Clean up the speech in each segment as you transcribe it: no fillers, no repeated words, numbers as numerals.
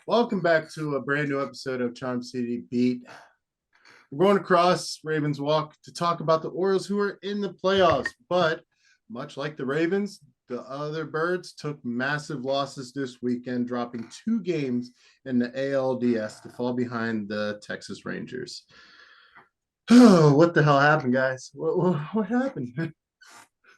Welcome back to a brand new episode of Charm City Beat. We're going across Ravens Walk to talk about the Orioles who are in the playoffs. But much like the Ravens, the other birds took massive losses this weekend, dropping 2 games in the ALDS to fall behind the Texas Rangers. Oh, what the hell happened, guys? What happened?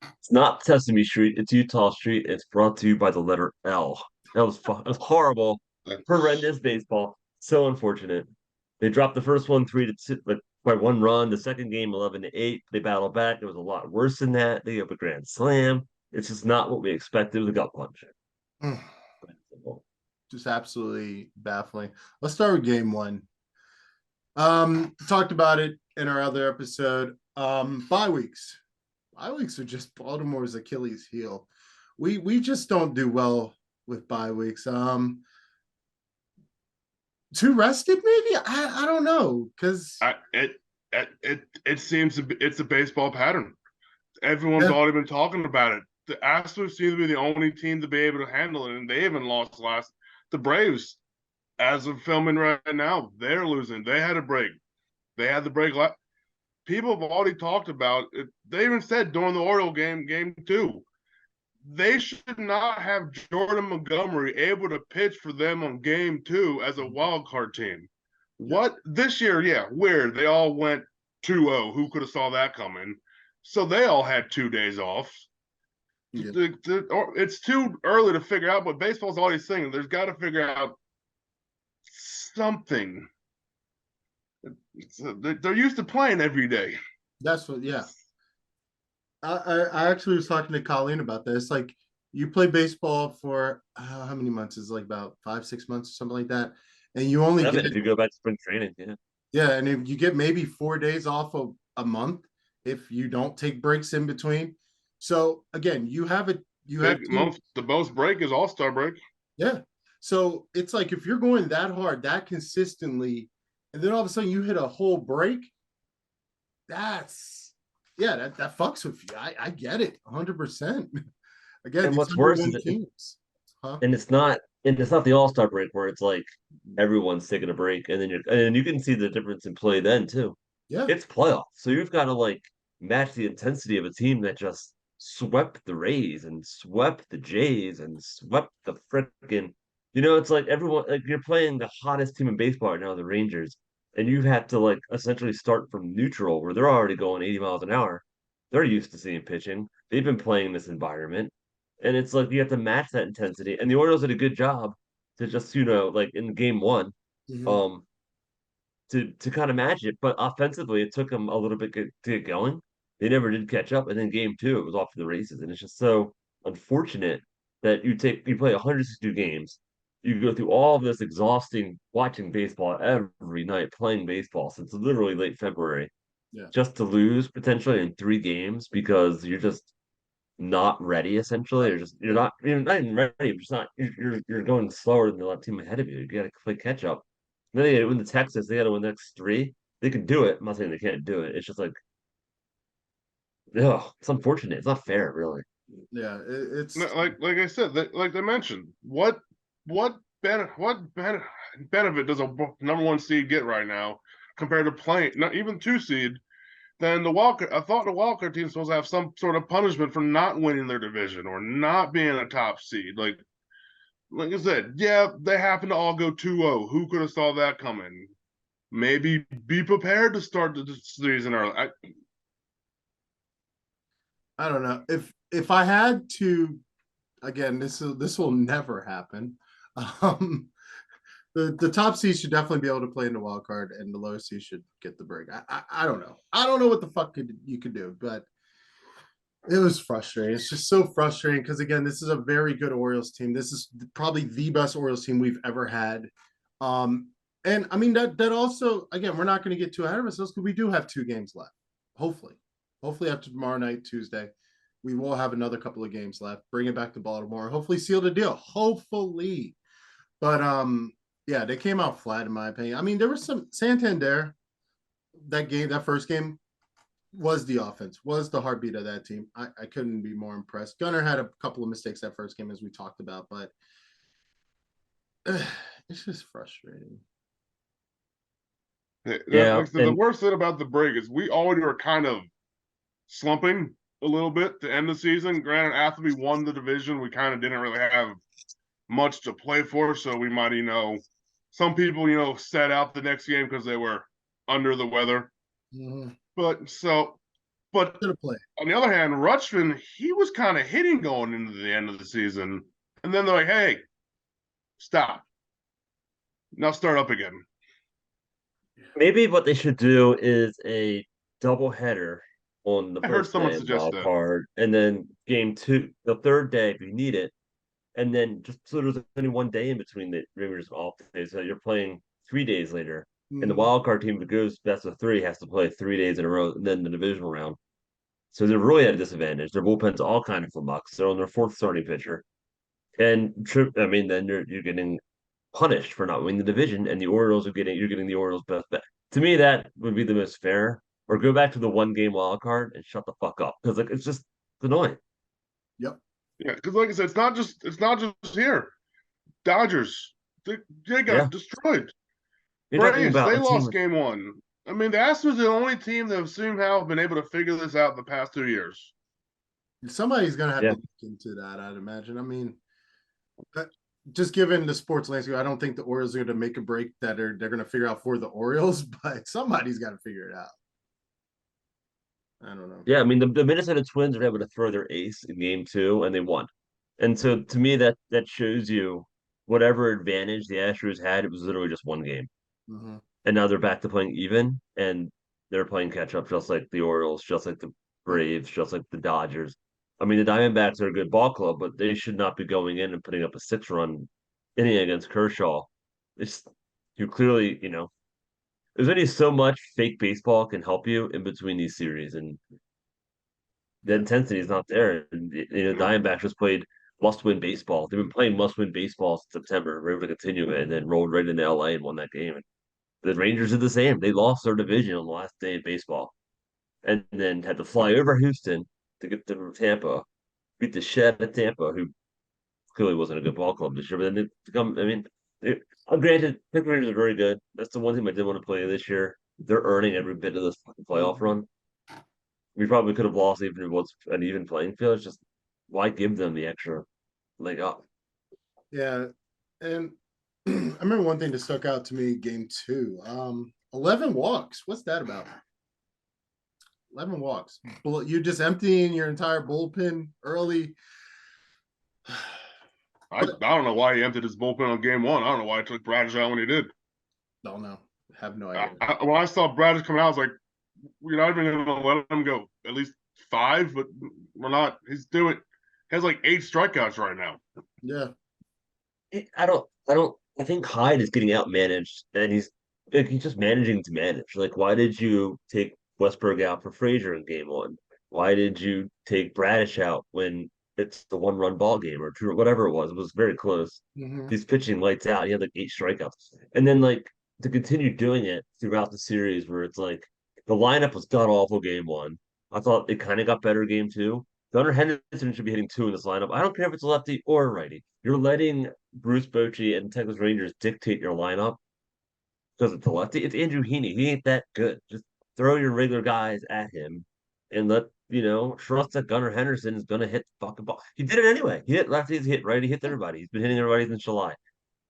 It's not Sesame Street, it's Utah Street. It's brought to you by the letter L. It was horrible, horrendous baseball. So unfortunate. They dropped the first one three to two, like by 1 run. The second game 11-8. They battled back. It was a lot worse than that. They have a grand slam. It's just not what we expected. It was a gut punch. Just absolutely baffling. Let's start with game one. Talked about it in our other episode. Bye weeks. Bye weeks are just Baltimore's Achilles heel. We just don't do well with bye weeks. Too rested, maybe. I don't know because It seems to be, it's a baseball pattern. Everyone's yeah, already been talking about it. The Astros seem to be the only team to be able to handle it, and they even lost last. The Braves, as of filming right now, they're losing. They had a break. They had the break. People have already talked about it. They even said during the Oriole game 2, they should not have Jordan Montgomery able to pitch for them on game 2 as a wild card team. yeah, What this year? Yeah, weird. They all went 2-0. Who could have saw that coming? So they all had 2 days off. yeah. It's too early to figure out, but baseball's always saying there's got to figure out something. They're used to playing every day. That's what. Yeah, I actually was talking to Colleen about this. Like, you play baseball for how many months? Is it like about 5, 6 months or something like that, and you only get Seven if you go back to spring training. Yeah. yeah, and if you get maybe 4 days off of a month if you don't take breaks in between. So again, you have Big two. month. The most break is All-Star break. Yeah. So it's like if you're going that hard, that consistently, and then all of a sudden you hit a whole break, that's yeah, that fucks with you. I get it 100%. Again, And these what's number worse one is teams. Huh? it's not the All-Star break where it's like everyone's taking a break and you can see the difference in play then too. Yeah. It's playoffs. So you've got to like match the intensity of a team that just swept the Rays and swept the Jays and swept the frickin' it's like everyone like you're playing the hottest team in baseball right now, the Rangers, and you have to like essentially start from neutral where they're already going 80 miles an hour. They're used to seeing pitching. They've been playing in this environment. And it's like you have to match that intensity. And the Orioles did a good job to just, like in game one, Mhm. um, to kind of match it. But offensively, it took them a little bit to get going. They never did catch up. And then game two, it was off to the races. And it's just so unfortunate that you play 162 games. You go through all of this exhausting watching baseball every night, playing baseball since literally late February, Yeah. just to lose potentially in 3 games because you're just not ready essentially, or just Yeah. you're not even ready. You're just not you're going slower than the team ahead of you. You gotta play catch up. Then they gotta win the Texas, they gotta win the next three. They can do it. I'm not saying they can't do it. It's just like, oh, it's unfortunate. It's not fair, really. Yeah. It's Like I said, like they mentioned, what benefit does a number one seed get right now compared to playing not even 2 seed? Then I thought the Walker team supposed to have some sort of punishment for not winning their division or not being a top seed. Like I said, yeah, they happen to all go 2-0. Who could have saw that coming? Maybe be prepared to start the season early. I don't know. If I had to again, this will never happen. Um the top seed should definitely be able to play in the wild card, and the lower seed should get the break. I don't know. I don't know what the fuck you could do, but it was frustrating. It's just so frustrating because again, this is a very good Orioles team. This is probably the best Orioles team we've ever had. And I mean that also again, we're not going to get too ahead of ourselves because we do have 2 games left. Hopefully, hopefully after tomorrow night, Tuesday, we will have another couple of games left. Bring it back to Baltimore. Hopefully, seal the deal. Hopefully, but yeah, they came out flat in my opinion. I mean, there was some Santander that first game was the offense, was the heartbeat of that team. I couldn't be more impressed. Gunnar had a couple of mistakes that first game, as we talked about, but It's just frustrating. Yeah, The worst thing about the break is we already were kind of slumping a little bit to end the season. Granted, after we won the division, we kind of didn't really have much to play for, so we might, some people, sat out the next game because they were under the weather. Mhm. But Should have played. on the other hand, Rutschman, he was kind of hitting going into the end of the season, and then they're like, "Hey, stop! Now start up again." maybe what they should do is a double header on the I heard first someone day of the suggest wild that. card, and then game two, the third day if you need it, and then just so there's only one day in between the Rangers off days, so you're playing 3 days later. And the Mhm. wild card team, if it goes best of three, has to play 3 days in a row, and then the divisional round. So they're really at a disadvantage. Their bullpen's all kind of flummoxed. They're on their fourth starting pitcher, and I mean, then you're getting punished for not winning the division, and the Orioles are getting you're getting the Orioles best bet. To me, that would be the most fair. Or go back to the 1 game wild card and shut the fuck up because like it's just annoying. Yep. Yeah, because like I said, it's not just here. Dodgers, they Yeah, got destroyed. you're talking Braves, about they a team lost with game one. I mean, the Astros are the only team that have somehow been able to figure this out in the past 2 years. Somebody's gonna have yeah. to look into that, I'd imagine. I mean, uh, just given the sports landscape, I don't think the Orioles are gonna make a break that they're gonna figure out for the Orioles, but somebody's got to figure it out. I don't know. Yeah, I mean the Minnesota Twins were able to throw their ace in game two and they won. And so to me that shows you whatever advantage the Astros had, it was literally just 1 game. Mm-hmm. And now they're back to playing even and they're playing catch up just like the Orioles, just like the Yep. Braves, just like the Dodgers. I mean the Diamondbacks are a good ball club, but they should not be going in and putting up a 6 run inning against Kershaw. It's you clearly, there's only so much fake baseball can help you in between these series, and the Yeah. intensity is not there. And Diamondbacks just played must-win baseball. They've been playing must-win baseball since September. We're able to continue it, and then rolled right into LA and won that game. And the Rangers did the same. They lost their division on the last day of baseball, and then had to fly over Houston to get to Tampa, beat the shit out of Tampa, who clearly wasn't a good ball club this year. But then they come. I mean, granted, Pick Rangers are very good. That's the one team I did want to play this year. They're earning every bit of this fucking playoff run. We probably could have lost even if it was an even playing field. It's just why give them the extra leg up? Yeah. And I remember one thing that stuck out to me game two. 11 walks. What's that about? 11 walks. You're just emptying your entire bullpen early. I But don't know why he emptied his bullpen on game one. I don't know why he took Bradish out when he did. don't know. Have no idea. When I saw Bradish coming out, I was like, we're not even going to let him go at least 5, but we're not. He has like 8 strikeouts right now. Yeah. I think Hyde is getting outmanaged, and he's just managing to manage. Like, why did you take Westberg out for Frazier in game one? Why did you take Bradish out when it's the 1 run ball game or two, whatever it was? It was very close. Mm-hmm. He's pitching lights out. He had like 8 strikeouts, and then like to continue doing it throughout the series, where it's like the lineup was god awful game one. I thought it kind of got better game two. Gunnar Henderson should be hitting 2 in this lineup. I don't care if it's a lefty or a righty. You're letting Bruce Bochy and Texas Rangers dictate your lineup because it's a lefty. It's Andrew Heaney. He ain't that good. Just throw your regular guys at him and trust that Gunnar Henderson is going to hit the fucking ball. He did it anyway. He hit lefties, he hit righty, he hit everybody. He's been hitting everybody since July.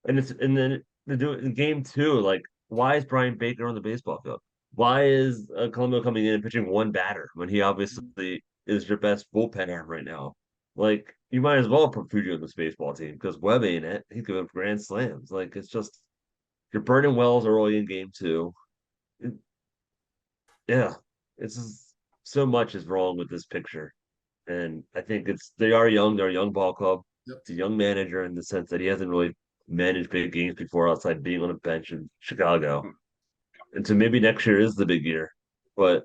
And then to do it in game two, like, why is Brian Baker on the baseball field? Why is Colombo coming in and pitching one batter when he obviously is your best bullpen arm right now? Like, you might as well put Fuji on this baseball team because Webb ain't it. He's giving up grand slams. Like, it's just you're burning wells early in game two. It- yeah, it's just, so much is wrong with this picture. And I think they are young. They're a young ball club. Yep. It's a young manager in the sense that he hasn't really managed big games before outside being on a bench in Chicago. And so maybe next year is the big year, but it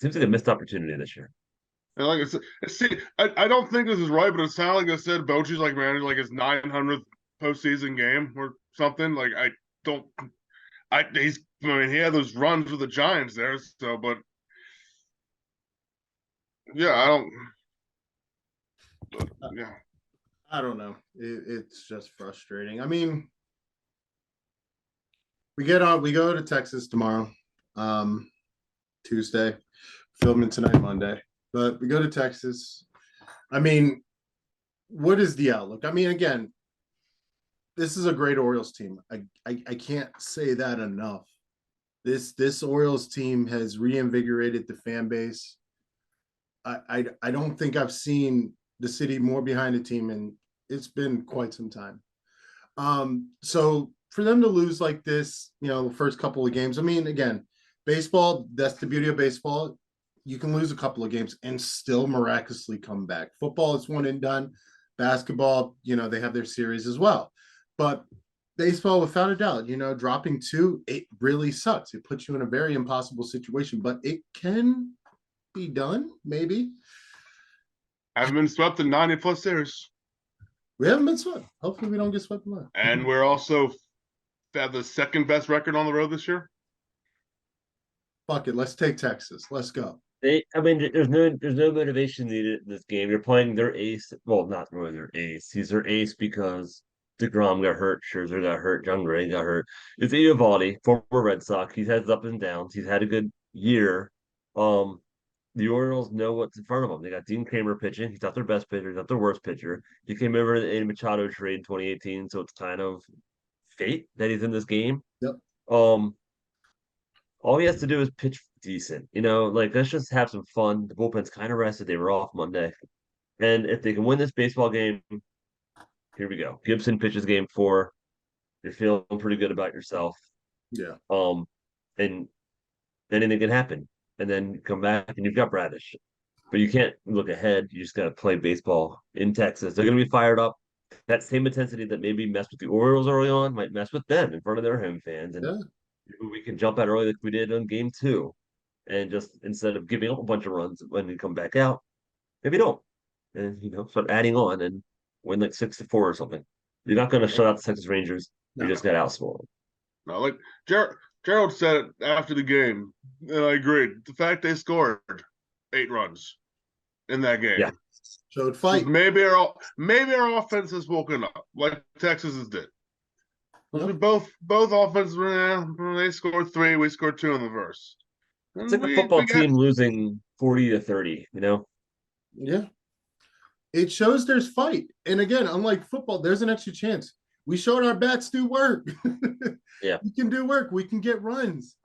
seems like a missed opportunity this year. And like I said, see, I don't think this is right, but it sounded like I said Bochy's like managed like his 900th postseason game or something. Like I don't, I mean, he had those runs with the Giants there. So, but yeah, I don't. But, yeah, I don't know. It's just frustrating. I mean, We go to Texas tomorrow, Tuesday, filming tonight, Monday. But we go to Texas. I mean, what is the outlook? I mean, again, this is a great Orioles team. I can't say that enough. This Orioles team has reinvigorated the fan base. I don't think I've seen the city more behind a team, and it's been quite some time. So for them to lose like this, the first couple of games, I mean, again, baseball, that's the beauty of baseball. You can lose a couple of games and still miraculously come back. Football, it's one and done. Basketball, they have their series as well. But baseball, without a doubt, dropping two, it really sucks. It puts you in a very impossible situation, but it can be done, maybe. Haven't been swept in 90+ series. We haven't been swept. Hopefully we don't get swept alive. And we're also have the second best record on the road this year. Fuck it. Let's take Texas. Let's go. I mean, there's no motivation needed in this game. You're playing their ace. Well, not really their ace. He's their ace because DeGrom got hurt, Scherzer got hurt, John Gray got hurt. It's Eovaldi, former Red Sox. He's had his ups and downs. He's had a good year. The Orioles know what's in front of them. They got Dean Kramer pitching. He's not their best pitcher. He's not their worst pitcher. He came over in the Machado trade in 2018, so it's kind of fate that he's in this game. Yep. All he has to do is pitch decent. Let's just have some fun. The bullpen's kind of rested. They were off Monday. And if they can win this baseball game, here we go. Gibson pitches game 4. You're feeling pretty good about yourself. Yeah. And anything can happen. And then you come back and you've got Bradish. But you can't look ahead. You just got to play baseball in Texas. They're going to be fired up. That same intensity that maybe messed with the Orioles early on might mess with them in front of their home fans. And we can jump out early like we did on game 2. And just instead of giving up a bunch of runs when we come back out, maybe don't. And, start adding on and win like 6-4 or something. You're not going to shut out the Texas Rangers. You just got to outscore them. No, like Gerald said it after the game, and I agreed. The fact they scored 8 runs in that game. Yeah. Showed fight. Maybe our offense has woken up, like Texas's did. Yep. Both offenses, they scored 3, we scored 2 in the verse. It's like a football team losing 40-30, Yeah. It shows there's fight. And again, unlike football, there's an extra chance. We showed our bats do work. Yeah. We can do work. We can get runs.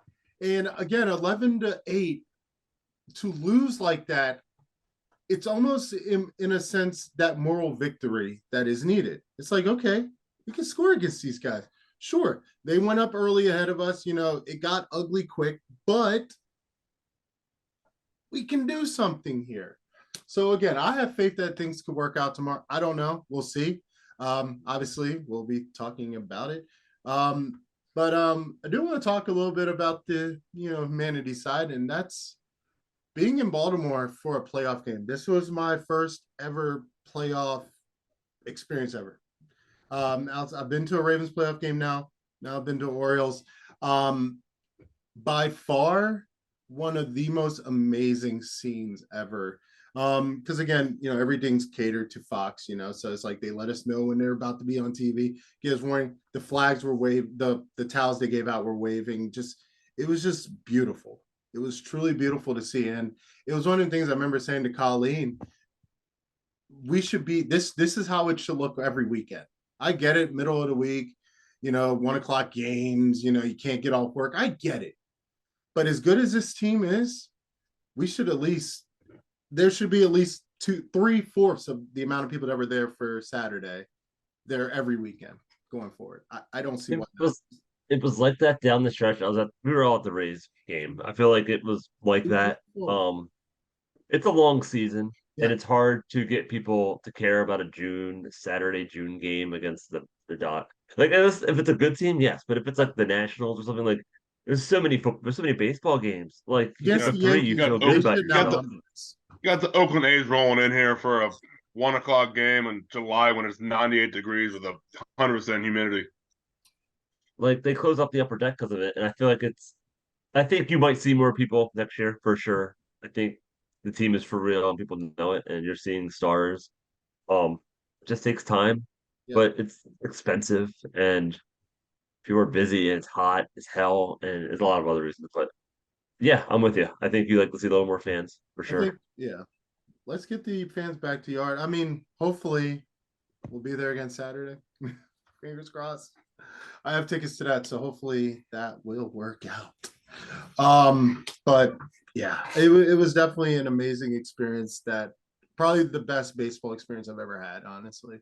And again, 11-8 to lose like that, it's almost in a sense that moral victory that is needed. It's like, okay, we can score against these guys. Sure, they went up early ahead of us. It got ugly quick, but we can do something here. So again, I have faith that things could work out tomorrow. I don't know. We'll see. Obviously, we'll be talking about it. But I do want to talk a little bit about the humanity side, and that's being in Baltimore for a playoff game. This was my first ever playoff experience ever. I've been to a Ravens playoff game now. Now I've been to Orioles. By far, one of the most amazing scenes ever. Because again, everything's catered to Fox, so it's like they let us know when they're about to be on TV. Give us warning. The flags were waved, the towels they gave out were waving. It was just beautiful. It was truly beautiful to see. And it was one of the things I remember saying to Colleen, we should be this is how it should look every weekend. I get it, middle of the week, 1:00 games, you can't get off work. I get it. But as good as this team is, there should be at least 3/4 of the amount of people that were there for Saturday there every weekend going forward. I don't see why. It was like that down the stretch. We were all at the Rays game. I feel like it was like that. It's a long season, and it's hard to get people to care about a Saturday June game against the Dot. Like if it's a good team, yes, but if it's like the Nationals or something, like there's so many baseball games. Like you get the 3, you feel good about yourself. You got the Oakland A's rolling in here for a 1:00 game in July when it's 98 degrees with 100% humidity. Like they close up the upper deck because of it, and I feel like I think you might see more people next year for sure. I think the team is for real and people know it, and you're seeing stars. It just takes time, but it's expensive, and people are busy and it's hot as hell, and there's a lot of other reasons. But yeah, I'm with you. I think you like to see a little more fans for I think, sure. yeah. Let's get the fans back to yard. I mean, hopefully we'll be there again Saturday. Fingers crossed. I have tickets to that, so hopefully that will work out. But yeah, it was definitely an amazing experience. That probably the best baseball experience I've ever had, honestly.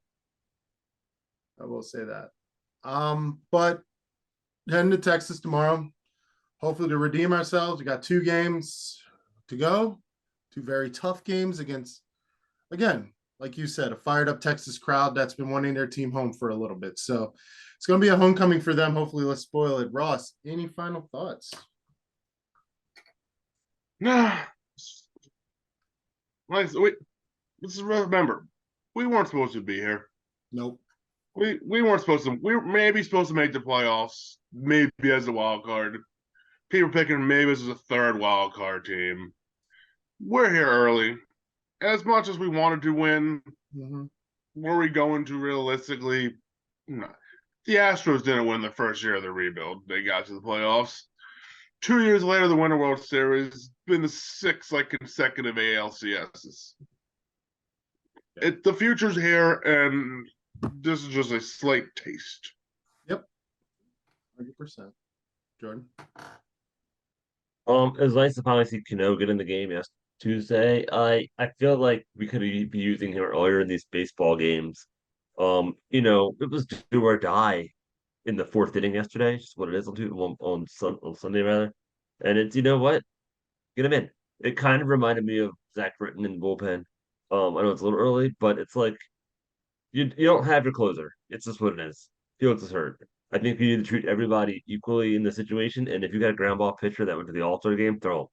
I will say that. But heading to Texas tomorrow, hopefully to redeem ourselves. We got 2 games to go, 2 very tough games against, again, like you said, a fired up Texas crowd that's been wanting their team home for a little bit. So it's going to be a homecoming for them. Hopefully, let's spoil it. Ross, any final thoughts? Nah, like let's remember, we weren't supposed to be here. Nope. We weren't supposed to. We were maybe supposed to make the playoffs, maybe as a wild card. People picking maybe as a third wild card team. We're here early. As much as we wanted to win, were we going to realistically? No. The Astros didn't win the first year of the rebuild. They got to the playoffs. 2 years later, the Winter World Series, been the 6 consecutive ALCSs. The future's here, and this is just a slight taste. Yep. 100%. Jordan. It was nice to finally see Cano get in the game Tuesday. I feel like we could be using him earlier in these baseball games. It was do or die in the fourth inning yesterday. Just what it is on Sunday rather. And it's what, get him in. It kind of reminded me of Zach Britton in the bullpen. I know it's a little early, but it's like you don't have your closer. It's just what it is. Felix is hurt. I think you need to treat everybody equally in the situation. And if you got a ground ball pitcher that went to the All-Star game, throw him.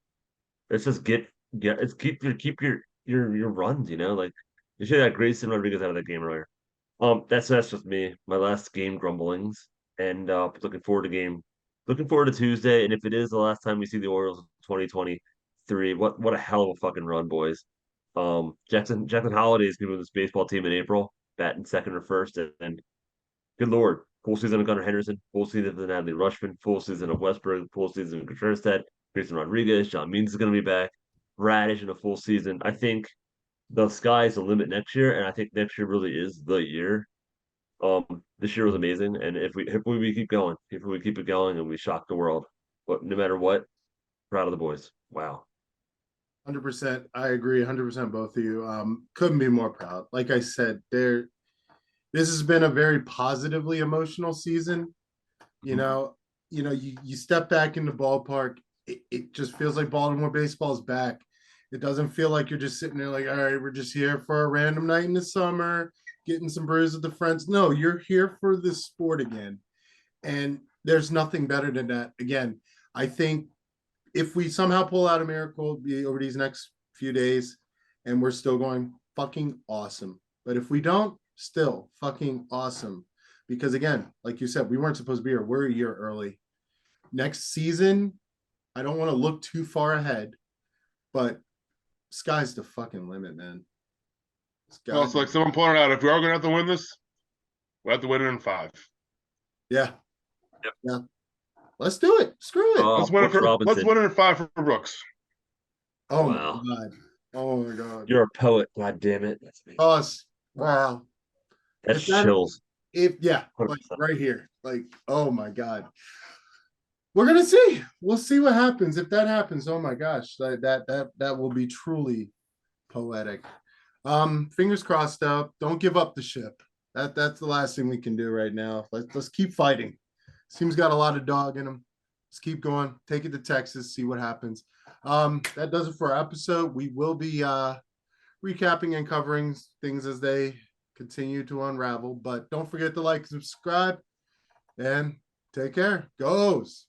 It's just it's keep your runs, Like you should have got Grayson Rodriguez out of that game earlier. That's just me. My last game grumblings. And looking forward to Tuesday. And if it is the last time we see the Orioles in 2023, what a hell of a fucking run, boys. Jackson Holiday is gonna be with this baseball team in April, batting second or first, and good lord, full season of Gunnar Henderson, full season of Natalie Rushman, full season of Westberg, full season of Contreras, Grayson Rodriguez, John Means is gonna be back, Radish in a full season. I think the sky's the limit next year, and I think next year really is the year. This year was amazing, and if we keep going, if we keep it going, and we shock the world, but no matter what, proud of the boys. Wow. 100%. I agree. 100% both of you. Couldn't be more proud. Like I said, this has been a very positively emotional season. You step back in the ballpark, it just feels like Baltimore baseball is back. It doesn't feel like you're just sitting there like, all right, we're just here for a random night in the summer, getting some brews with the friends. No, you're here for this sport again. And there's nothing better than that. Again, I think if we somehow pull out a miracle over these next few days and we're still going, fucking awesome. But if we don't, still fucking awesome. Because again, like you said, we weren't supposed to be here. We're a year early. Next season, I don't want to look too far ahead, but sky's the fucking limit, man. Well, it's like someone pointed out, if we are going to have to win this, we have to win it in 5. Yeah. Yep. Yeah. Let's do it. Screw it. Let's win it in 5 for Brooks. Oh wow. my God. Oh my God. You're a poet, god damn it. That's me. Us. Wow. That's chills. Like right here. Like, oh my God. We're gonna see. We'll see what happens. If that happens, oh my gosh, that will be truly poetic. Fingers crossed though. Don't give up the ship. That's the last thing we can do right now. Let's keep fighting. Team's got a lot of dog in him. Let's keep going. Take it to Texas, see what happens. That does it for our episode. We will be recapping and covering things as they continue to unravel. But don't forget to like, subscribe, and take care. Goes.